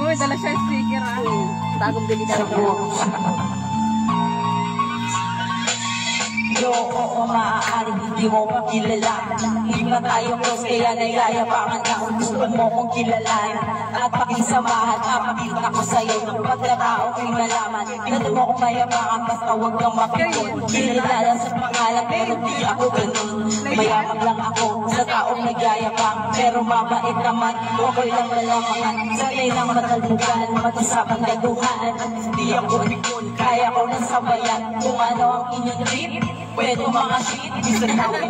Uy, dala siya speaker ha. Bagong bili na rin ako. Oo, maaaring hindi mo pa kilala. Hindi pa tayo close, kaya nayayabangan na kung gusto mo kong kilalan. At pakisamahan, mapakita ko sa'yo ng pagkatao ko'y malaman. Ganun mo kong mayabangan, basta huwag kang mapikon. Kinilala sa pangalan, pero di ako ganun. Mayaman lang ako sa taong nagyayabang, pero mabait naman, okay lang malamangan. Sanay lang matalbugan, mag-usapang gaduhan. Hindi ako pikon, kaya ko nang sabayan. Kung ano ang inyong trip, pwede mga shit, bisa tawin.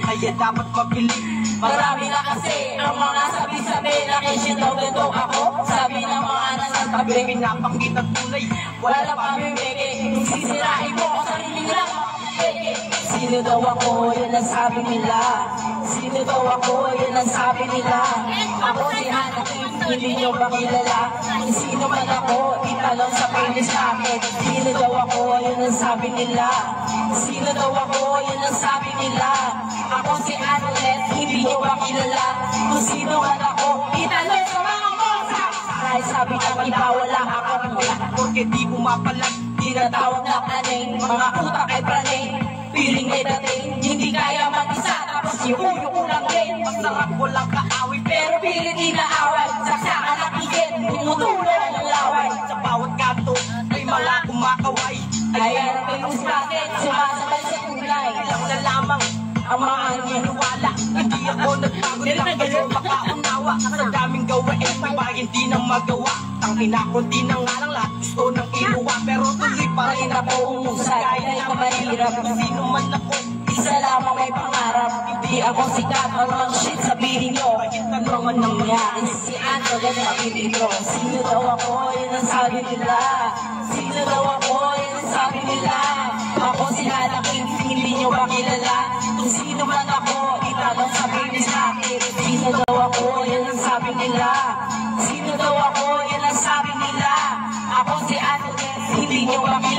Kaya dapat mabilis. Marami na kasi ang mga sabi-sabi na kesyo daw ganito ako. Sabi ng mga nasa tabi, pinapakit at tunay. Wala pa mimeke, sisirain mo ako sarili lang. Sino daw ako, yun ang sabi nila. Sino daw ako, yun ang sabi nila. Ako si Anakin, hindi nyo ba kilala? Sino man ako, italong sa penis namin. Sino daw ako, yun ang sabi nila. Sino daw ako, yun ang sabi nila. Ako si Anakin, hindi nyo ba kilala? Kung sino man ako, italong sa mga mosa. Kahit sabi ng iba, wala akong mula. Porque di pumapalag, tinatawag na planeng. Mga utak ay planeng. Piling may dating, hindi kaya mag-isa. Tapos yung uyo ko lang din. Masarap ko lang kaaway, pero piling inaaway. Saksakan ang igit, tumutuloy ang laway. Sa bawat kanto, ay mga kumakaway. Kaya natin bakit sumasabay sa kulay. Ilang na lamang ang mga naniwala. Hindi ako nagbago lang kayo makaunawa. Sa daming gawain, may bayan di na magawa. Tangina ko di na nga lang lahat gusto nang iluwa. Pero tuloy pa rin ako umusay. Kaya na mahirap kung sino man ako. Isa lamang may pangarap. Hindi ako sikat or mang shit sabihin nyo. Ano man nangyari si Antogan sabi dito. Sino daw ako, yun ang sabi nila. Sino daw ako, yun ang sabi nila. Ako si Anakin, hindi nyo ba kilala? Kung sino man ako, itanong sabihin sa akin. Sino daw ako, yun ang sabi nila. Sino daw ako, yun ang sabi nila. Ako si Anakin, hindi nyo ba kilala?